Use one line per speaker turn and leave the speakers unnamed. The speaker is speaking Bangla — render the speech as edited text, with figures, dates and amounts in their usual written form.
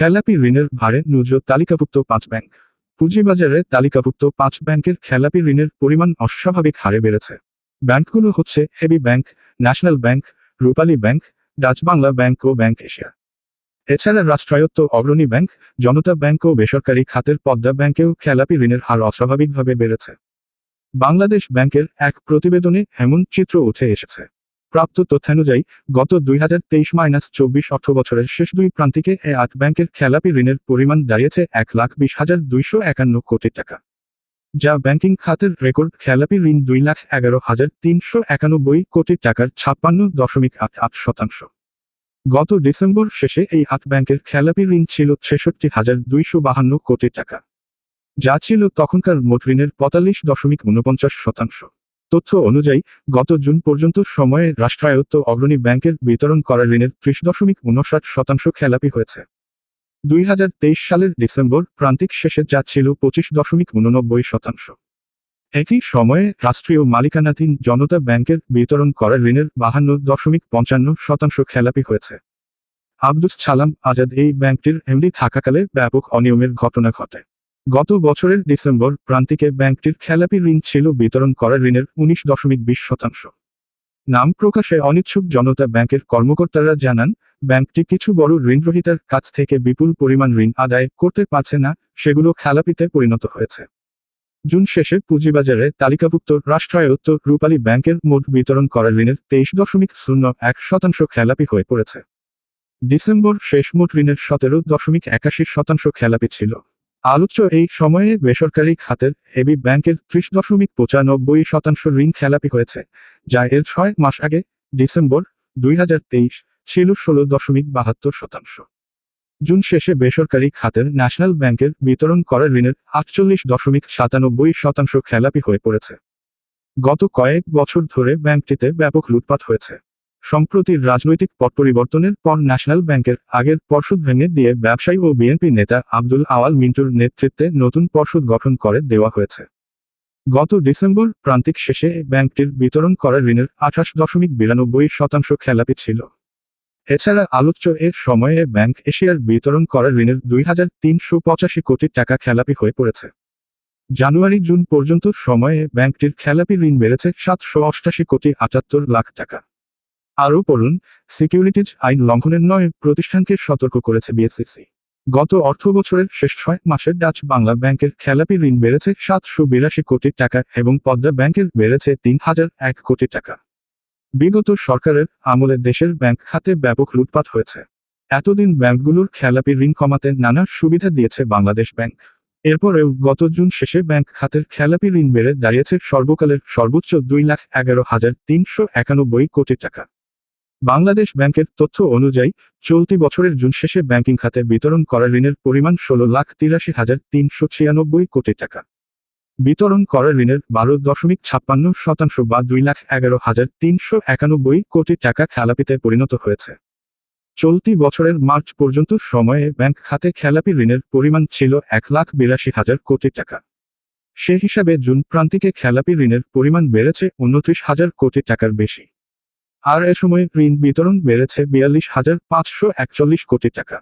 খেলাপি ঋণের ভারে ন্যূজ তালিকাভুক্ত 5 ব্যাংক। পুঁজিবাজারে তালিকাভুক্ত 5 ব্যাংকের খেলাপি ঋণের পরিমাণ অস্বাভাবিক হারে বেড়েছে। ব্যাংকগুলো হচ্ছে হেবি ব্যাংক, ন্যাশনাল ব্যাংক, রূপালী ব্যাংক, ডাচ বাংলা ব্যাংক ও ব্যাংক এশিয়া। এছাড়া রাষ্ট্রায়ত্ত অগ্রণী ব্যাংক, জনতা ব্যাংক ও বেসরকারি খাতের পদ্মা ব্যাংকেও খেলাপি ঋণের হার অস্বাভাবিকভাবে বেড়েছে। বাংলাদেশ ব্যাংকের এক প্রতিবেদনে এমন চিত্র উঠে এসেছে। প্রাপ্ত তথ্যানুযায়ী গত 2023-24 অর্থবছরের শেষ দুই প্রান্তিকে এই 8 ব্যাংকের খেলাপি ঋণের পরিমাণ দাঁড়িয়েছে 1,20,291 কোটি টাকা, যা ব্যাংকিং খাতের রেকর্ড খেলাপি ঋণ 2,11,391 কোটি টাকার 56.88%। গত ডিসেম্বর শেষে এই 8 ব্যাংকের খেলাপি ঋণ ছিল 66,252 কোটি টাকা, যা ছিল তখনকার মোট ঋণের 45.49%। তথ্য অনুযায়ী গত জুন পর্যন্ত সময়ে রাষ্ট্রায়ত্ত অগ্রণী ব্যাংকের বিতরণ করা ঋণের 30.59% খেলাপি হয়েছে। 2023 সালের ডিসেম্বর প্রান্তিক শেষে যা ছিল 25.89%। একই সময়ে রাষ্ট্রীয় মালিকানাধীন জনতা ব্যাংকের বিতরণ করা ঋণের 52.55% খেলাপি হয়েছে। আব্দুস সালাম আজাদ এই ব্যাংকটির এমডি থাকাকালে ব্যাপক অনিয়মের ঘটনা ঘটে। গত বছরের ডিসেম্বর প্রান্তিকে ব্যাংকটির খেলাপি ঋণ ছিল বিতরণ করা ঋণের 19.20%। নাম প্রকাশে অনিচ্ছুক জনতা ব্যাংকের কর্মকর্তারা জানান, ব্যাংকটি কিছু বড় ঋণগ্রহীতার কাছ থেকে বিপুল পরিমাণ ঋণ আদায় করতে পারছে না, সেগুলো খেলাপিতে পরিণত হয়েছে। জুন শেষে পুঁজিবাজারে তালিকাভুক্ত রাষ্ট্রায়ত্ত রূপালী ব্যাংকের মোট বিতরণ করা ঋণের 23.01% খেলাপি হয়ে পড়েছে। ডিসেম্বর শেষ মোট ঋণের 17.81% খেলাপি ছিল। আলোচ্য এই সময়ে বেসরকারি খাতের হেবি ব্যাংকের 30.95% ঋণ খেলাপি হয়েছে, যা এর 6 মাস আগে ডিসেম্বর 2023 ছিল 16.72%। জুন শেষে বেসরকারি খাতের ন্যাশনাল ব্যাংকের বিতরণ করা ঋণের 48.97% খেলাপি হয়ে পড়েছে। গত কয়েক বছর ধরে ব্যাংকটিতে ব্যাপক লুটপাট হয়েছে। সম্প্রতি রাজনৈতিক পট পরিবর্তনের পর ন্যাশনাল ব্যাংকের আগের পর্ষদ ভেঙে দিয়ে ব্যবসায়ী ও বিএনপি নেতা আব্দুল আওয়াল মিন্টুর নেতৃত্বে নতুন পর্ষদ গঠন করে দেওয়া হয়েছে। গত ডিসেম্বর প্রান্তিক শেষে ব্যাংকটির বিতরণ করা ঋণের 28.92% খেলাপি ছিল। এছাড়া আলোচ্য এ সময়ে ব্যাংক এশিয়ার বিতরণ করা ঋণের 2,385 কোটি টাকা খেলাপি হয়ে পড়েছে। জানুয়ারি জুন পর্যন্ত সময়ে ব্যাংকটির খেলাপি ঋণ বেড়েছে 788,78,00,000 টাকা। আরও পড়ুন, সিকিউরিটিজ আইন লঙ্ঘনের 9 প্রতিষ্ঠানকে সতর্ক করেছে বিএসইসি। গত অর্থবছরের শেষ 6 মাসে ডাচ বাংলা ব্যাংকের খেলাপি ঋণ বেড়েছে 782 কোটি টাকা এবং পদ্মা ব্যাংকের বেড়েছে 3,001 কোটি টাকা। বিগত সরকারের আমলে দেশের ব্যাংক খাতে ব্যাপক লুটপাট হয়েছে। এতদিন ব্যাংকগুলোর খেলাপি ঋণ কমাতে নানা সুবিধা দিয়েছে বাংলাদেশ ব্যাংক। এরপরেও গত জুন শেষে ব্যাংক খাতের খেলাপি ঋণ বেড়ে দাঁড়িয়েছে সর্বকালের সর্বোচ্চ 2,11,391 কোটি টাকা। বাংলাদেশ ব্যাংকের তথ্য অনুযায়ী চলতি বছরের জুন শেষে ব্যাংকিং খাতে বিতরণ করা ঋণের পরিমাণ 16,83,396 কোটি টাকা। বিতরণ করা ঋণের 12.56% বা 2,11,391 কোটি টাকা খেলাপিতে পরিণত হয়েছে। চলতি বছরের মার্চ পর্যন্ত সময়ে ব্যাংক খাতে খেলাপি ঋণের পরিমাণ ছিল 1,82,000 কোটি টাকা। সে হিসাবে জুন প্রান্তিকে খেলাপি ঋণের পরিমাণ বেড়েছে 29,000 কোটি টাকার বেশি। আর এ সময় ঋণ বিতরণ বেড়েছে 42,541 কোটি টাকা।